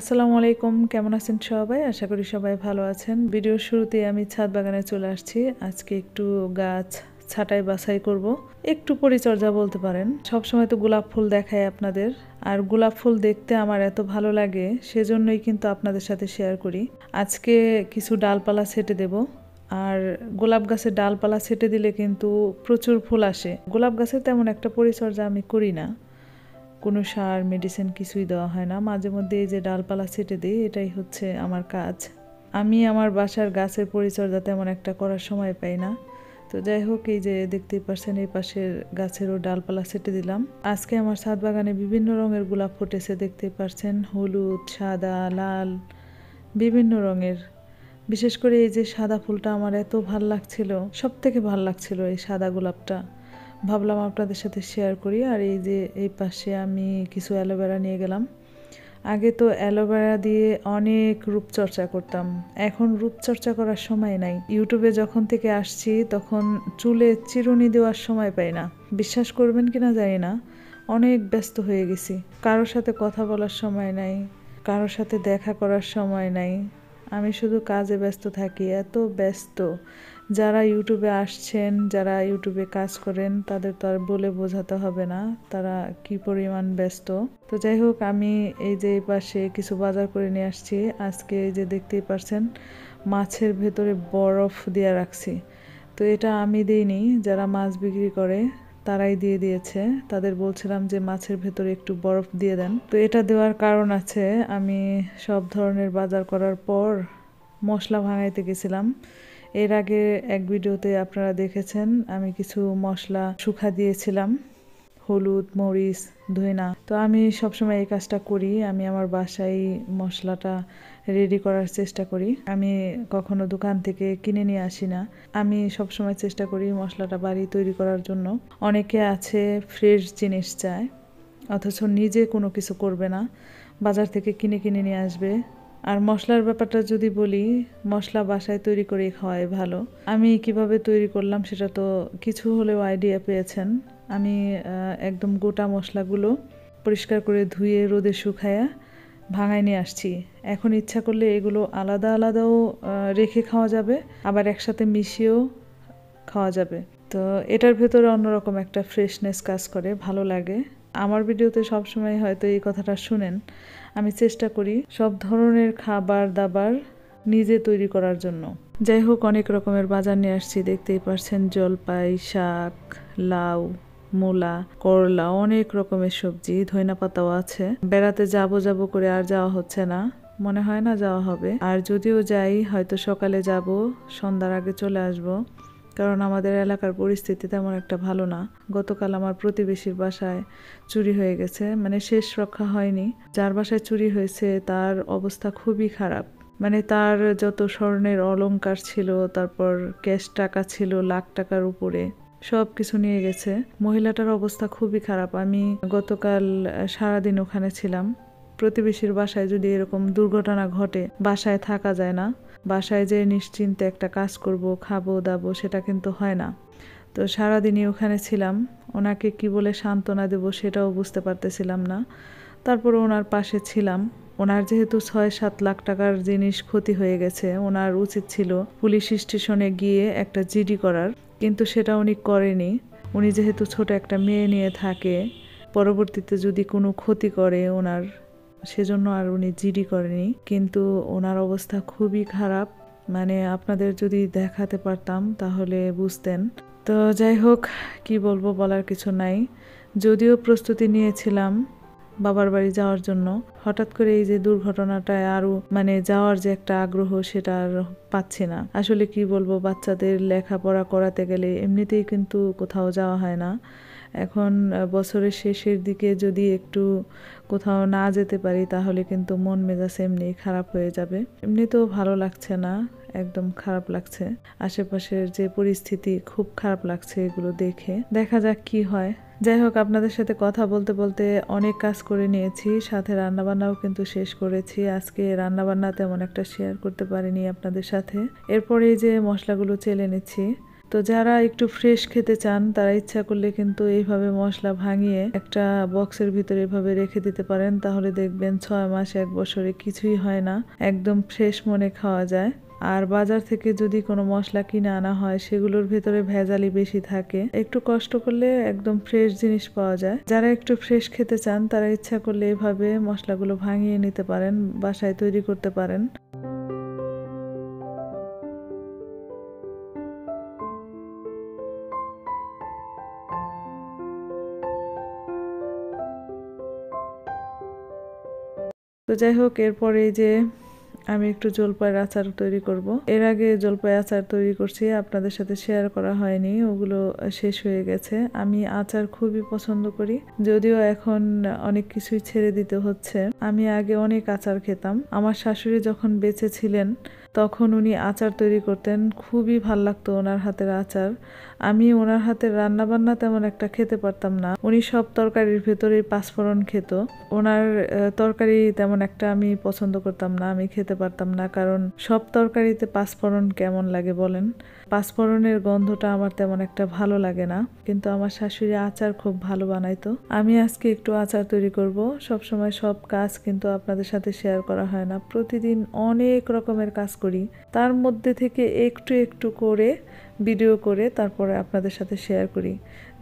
আসসালামু আলাইকুম, কেমন আছেন সবাই? আশা করি সবাই ভালো আছেন। ভিডিওর শুরুতে আমি ছাদ বাগানে চলে আসছি। আজকে একটু গাছ ছাঁটাই বাছাই করব, একটু পরিচর্যা বলতে পারেন। সবসময় তো গোলাপ ফুল দেখাই আপনাদের, আর গোলাপ ফুল দেখতে আমার এত ভালো লাগে, সেজন্যই কিন্তু আপনাদের সাথে শেয়ার করি। আজকে কিছু ডালপালা ছেটে দেব। আর গোলাপ গাছের ডালপালা ছেটে দিলে কিন্তু প্রচুর ফুল আসে। গোলাপ গাছের তেমন একটা পরিচর্যা আমি করি না, কোনো সার মেডিসিন কিছুই দেওয়া হয় না। মাঝে মধ্যে এই যে ডালপালা ছেটে দিই, এটাই হচ্ছে আমার কাজ। আমি আমার বাসার গাছের পরিচর্যা তেমন একটা করার সময় পাই না। তো যাই হোক, এই যে দেখতেই পাচ্ছেন এই পাশের গাছেরও ডালপালা ছেটে দিলাম। আজকে আমার ছাদ বাগানে বিভিন্ন রঙের গোলাপ ফুটেছে, দেখতেই পাচ্ছেন, হলুদ, সাদা, লাল, বিভিন্ন রঙের। বিশেষ করে এই যে সাদা ফুলটা আমার এত ভাল লাগছিল, সব থেকে ভাল লাগছিল এই সাদা গোলাপটা। ভাবলাম আপনাদের সাথে শেয়ার করি। আর এই যে এই পাশে আমি কিছু অ্যালোভেরা নিয়ে গেলাম। আগে তো অ্যালোভেরা দিয়ে অনেক রূপচর্চা করতাম, এখন রূপচর্চা করার সময় নাই। ইউটিউবে যখন থেকে আসছি তখন চুলে চিরুনি দেওয়ার সময় পাই না। বিশ্বাস করবেন কিনা জানি না, অনেক ব্যস্ত হয়ে গেছি। কারোর সাথে কথা বলার সময় নাই, কারোর সাথে দেখা করার সময় নাই। আমি শুধু কাজে ব্যস্ত থাকি, এত ব্যস্ত। যারা ইউটিউবে আসছেন, যারা ইউটিউবে কাজ করেন, তাদের তো আর বলে বোঝাতে হবে না তারা কি পরিমাণ ব্যস্ত। তো যাই হোক, আমি এই যে এই পাশে কিছু বাজার করে নিয়ে আসছি। আজকে এই যে দেখতেই পারছেন, মাছের ভেতরে বরফ দিয়ে রাখছি। তো এটা আমি দিইনি, যারা মাছ বিক্রি করে তারাই দিয়ে দিয়েছে। তাদের বলছিলাম যে মাছের ভেতরে একটু বরফ দিয়ে দেন। তো এটা দেওয়ার কারণ আছে, আমি সব ধরনের বাজার করার পর মশলা ভাঙাইতে গেছিলাম। এর আগে এক ভিডিওতে আপনারা দেখেছেন আমি কিছু মশলা শুকা দিয়েছিলাম, হলুদ, মরিচ, ধইনা। তো আমি সবসময় এই কাজটা করি, আমি আমার বাসায় মশলাটা রেডি করার চেষ্টা করি। আমি কখনো দোকান থেকে কিনে নিয়ে আসি না, আমি সবসময় চেষ্টা করি মশলাটা বাড়ি তৈরি করার জন্য। অনেকে আছে ফ্রেশ জিনিস চায়, অথচ নিজে কোনো কিছু করবে না, বাজার থেকে কিনে কিনে নিয়ে আসবে। আর মশলার ব্যাপারটা যদি বলি, মশলা বাসায় তৈরি করে খাওয়াই ভালো। আমি কিভাবে তৈরি করলাম সেটা তো কিছু হলেও আইডিয়া পেয়েছেন। আমি একদম গোটা মশলাগুলো পরিষ্কার করে ধুয়ে রোদে শুকায়া ভাঙায় নিয়ে আসছি। এখন ইচ্ছা করলে এগুলো আলাদা আলাদাও রেখে খাওয়া যাবে, আবার একসাথে মিশিয়েও খাওয়া যাবে। তো এটার ভেতরে অন্যরকম একটা ফ্রেশনেস কাজ করে, ভালো লাগে। আমার ভিডিওতে সবসময় হয়তো এই কথাটা শুনেন, আমি চেষ্টা করি সব ধরনের খাবার দাবার নিজে তৈরি করার জন্য। যাই হোক, অনেক রকমের বাজার নিয়ে আসছি, দেখতেই পারছেন, জলপাই, শাক, লাউ, মূলা, করলা, অনেক রকমের সবজি, ধইনা পাতাও আছে। বেড়াতে যাব যাব করে আর যাওয়া হচ্ছে না, মনে হয় না যাওয়া হবে। আর যদিও যাই, হয়তো সকালে যাব, সন্ধ্যার আগে চলে আসব, কারণ আমাদের এলাকার পরিস্থিতি তেমন একটা ভালো না। গতকাল আমার প্রতিবেশীর বাসায় চুরি হয়ে গেছে, মানে শেষ রক্ষা হয়নি। যার বাসায় চুরি হয়েছে তার অবস্থা খুবই খারাপ। মানে তার যত স্বর্ণের অলংকার ছিল, তারপর ক্যাশ টাকা ছিল লাখ টাকার উপরে, সব কিছু নিয়ে গেছে। মহিলাটার অবস্থা খুবই খারাপ। আমি গতকাল সারাদিন ওখানে ছিলাম। প্রতিবেশীর বাসায় যদি এরকম দুর্ঘটনা ঘটে, বাসায় থাকা যায় না। বাসায় যে নিশ্চিন্তে একটা কাজ করব, খাবো দাবো, সেটা কিন্তু হয় না। তো সারাদিনই ওখানে ছিলাম, ওনাকে কি বলে সান্ত্বনা দেব সেটাও বুঝতে পারতেছিলাম না। তারপরে ওনার পাশে ছিলাম। ওনার যেহেতু 6-7 লাখ টাকার জিনিস ক্ষতি হয়ে গেছে, ওনার উচিত ছিল পুলিশ স্টেশনে গিয়ে একটা জিডি করার, কিন্তু সেটা উনি করেনি। উনি যেহেতু ছোট একটা মেয়ে নিয়ে থাকে, পরবর্তীতে যদি কোনো ক্ষতি করে ওনার, সেজন্য আর উনি জিডি করেনি। কিন্তু ওনার অবস্থা খুবই খারাপ, মানে আপনাদের যদি দেখাতে পারতাম তাহলে বুঝতেন। তো যাই হোক, কি বলবো, বলার কিছু নাই। যদিও প্রস্তুতি নিয়েছিলাম বাবার বাড়ি যাওয়ার জন্য, হঠাৎ করে এই যে দুর্ঘটনাটায় আরো মানে যাওয়ার যে একটা আগ্রহ সেটা আর পাচ্ছি না। আসলে কি বলবো, বাচ্চাদের লেখাপড়া করাতে গেলে এমনিতেই কিন্তু কোথাও যাওয়া হয় না। এখন বছরের শেষের দিকে যদি একটু কোথাও না যেতে পারি তাহলে কিন্তু মন মেজাজ এমনি খারাপ হয়ে যাবে। এমনিতেও ভালো লাগছে না, একদম খারাপ লাগছে। আশেপাশের যে পরিস্থিতি খুব খারাপ লাগছে এগুলো দেখে। দেখা যাক কি হয়। যাই হোক, আপনাদের সাথে কথা বলতে বলতে অনেক কাজ করে নিয়েছি, সাথে রান্নাবান্নাও কিন্তু শেষ করেছি। আজকে রান্নাবান্না তেমন একটা শেয়ার করতে পারিনি আপনাদের সাথে। এরপরে এই যে মশলাগুলো চেলে নিচ্ছি। তো যারা একটু ফ্রেশ খেতে চান তারা ইচ্ছা করলে কিন্তু এইভাবে মশলা ভাঙিয়ে একটা বক্সের ভিতরে এভাবে রেখে দিতে পারেন, তাহলে দেখবেন 6 মাস 1 বছরে কিছুই হয় না, একদম ফ্রেশ মনে খাওয়া যায়। আর বাজার থেকে যদি কোনো মশলা কিনে আনা হয় সেগুলোর ভেতরে ভেজালি বেশি থাকে, একটু কষ্ট করলে একদম ফ্রেশ জিনিস পাওয়া যায়। যারা একটু ফ্রেশ খেতে চান তারা ইচ্ছা করলে এভাবে মশলাগুলো ভাঙিয়ে নিতে পারেন, বাসায় তৈরি করতে পারেন। তো যাই হোক, এরপরে এই যে আমি একটু জলপাইয়ের আচার তৈরি করব। এর আগে জলপাই আচার তৈরি করছি, আপনাদের সাথে শেয়ার করা হয়নি, ওগুলো শেষ হয়ে গেছে। আমি আচার খুবই পছন্দ করি, যদিও এখন অনেক কিছুই ছেড়ে দিতে হচ্ছে। আমি আগে অনেক আচার খেতাম। আমার শাশুড়ি যখন বেঁচে ছিলেন তখন উনি আচার তৈরি করতেন, খুবই ভাল লাগতো ওনার হাতের আচার। আমি ওনার হাতের রান্না বান্না তেমন একটা খেতে পারতাম না। উনি সব তরকারির ভেতরেই পাঁচফোড়ন খেত। ওনার তরকারি তেমন একটা আমি পছন্দ করতাম না, আমি খেতে পারতাম না, কারণ সব তরকারিতে পাঁচফোড়ন কেমন লাগে বলেন। পাঁচফোড়নের গন্ধটা আমার তেমন একটা ভালো লাগে না, কিন্তু আমার শাশুড়ি আচার খুব ভালো বানাইতো। আমি আজকে একটু আচার তৈরি করব। সবসময় সব কাজ কিন্তু আপনাদের সাথে শেয়ার করা হয় না, প্রতিদিন অনেক রকমের কাজ করি, তার মধ্যে থেকে একটু একটু করে ভিডিও করে তারপরে আপনাদের সাথে শেয়ার করি।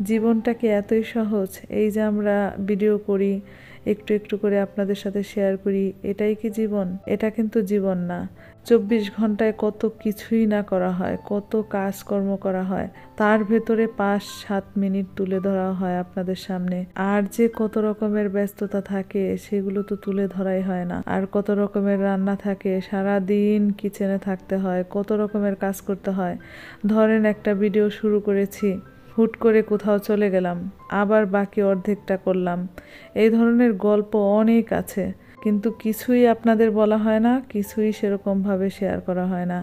জীবনটা কি এতই সহজ? এই যে আমরা ভিডিও করি, একটু একটু করে আপনাদের সাথে শেয়ার করি, এটাই কি জীবন? এটা কিন্তু জীবন না। 24 ঘন্টায় কত কিছুই না করা হয়, কত কাজকর্ম করা হয়, তার ভেতরে 5-7 মিনিট তুলে ধরা হয় আপনাদের সামনে। আর যে কত রকমের ব্যস্ততা থাকে সেগুলো তো তুলে ধরাই হয় না। আর কত রকমের রান্না থাকে, সারা দিন কিচেনে থাকতে হয়, কত রকমের কাজ করতে হয়। ধরেন একটা ভিডিও শুরু করেছি, হুট করে কোথাও চলে গেলাম, আবার বাকি অর্ধেকটা করলাম। এই ধরনের গল্প অনেক আছে, কিন্তু কিছুই আপনাদের বলা হয় না, কিছুই সেরকমভাবে শেয়ার করা হয় না।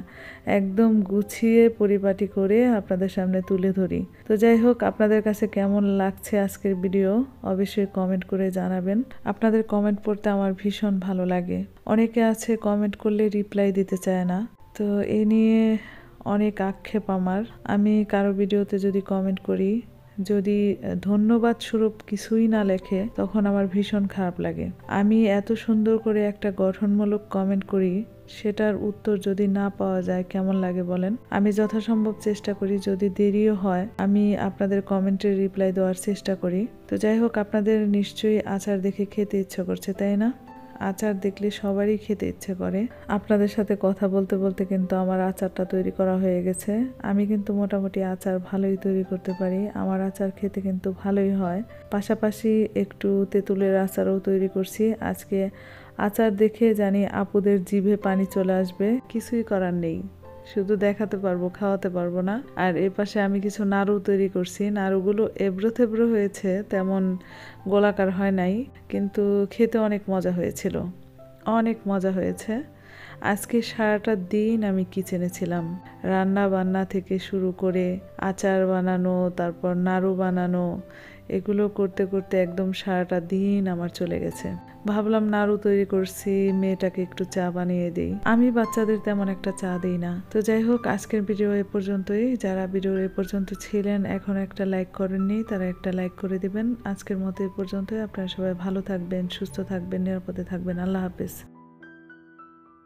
একদম গুছিয়ে পরিপাটি করে আপনাদের সামনে তুলে ধরি। তো যাই হোক, আপনাদের কাছে কেমন লাগছে আজকের ভিডিও অবশ্যই কমেন্ট করে জানাবেন। আপনাদের কমেন্ট পড়তে আমার ভীষণ ভালো লাগে। অনেকে আছে কমেন্ট করলে রিপ্লাই দিতে চায় না, তো এই নিয়ে অনেক আক্ষেপ আমার। আমি কারো ভিডিওতে যদি কমেন্ট করি, যদি ধন্যবাদ স্বরূপ কিছুই না লেখে, তখন আমার ভীষণ খারাপ লাগে। আমি এত সুন্দর করে একটা গঠনমূলক কমেন্ট করি, সেটার উত্তর যদি না পাওয়া যায় কেমন লাগে বলেন। আমি যথাসম্ভব চেষ্টা করি, যদি দেরিও হয় আমি আপনাদের কমেন্টের রিপ্লাই দেওয়ার চেষ্টা করি। তো যাই হোক, আপনাদের নিশ্চয়ই আচার দেখে খেতে ইচ্ছে করছে, তাই না? আচার দেখলে সবারই খেতে ইচ্ছে করে। আপনাদের সাথে কথা বলতে বলতে কিন্তু আমার আচারটা তৈরি করা হয়ে গেছে। আমি কিন্তু মোটামুটি আচার ভালোই তৈরি করতে পারি, আমার আচার খেতে কিন্তু ভালোই হয়। পাশাপাশি একটু তেঁতুলের আচারও তৈরি করছি। আজকে আচার দেখে জানি আপুদের জিভে পানি চলে আসবে, কিছুই করার নেই, শুধু দেখাতে পারবো, খাওয়াতে পারবো না। আর এ পাশে আমি কিছু নাড়ু তৈরি করছি, নাড়ুগুলো এবড়ো থেবড়ো হয়েছে, তেমন গোলাকার হয় নাই, কিন্তু খেতে অনেক মজা হয়েছিল, অনেক মজা হয়েছে। আজকে সারাটা দিন আমি কিচেনে ছিলাম, রান্না বান্না থেকে শুরু করে আচার বানানো, তারপর নাড়ু বানানো, এগুলো করতে করতে একদম সারাটা দিন আমার চলে গেছে। ভাবলাম নাড়ু তৈরি করছি, মেয়েটাকে একটু চা বানিয়ে দিই। আমি বাচ্চাদের তেমন একটা চা দিই না। তো যাই হোক, আজকের ভিডিও এ পর্যন্তই। যারা ভিডিও এ পর্যন্ত ছিলেন, এখন একটা লাইক করেননি, তারা একটা লাইক করে দিবেন। আজকের মতো এ পর্যন্তই। আপনারা সবাই ভালো থাকবেন, সুস্থ থাকবেন, নিরাপদে থাকবেন। আল্লাহ হাফেজ।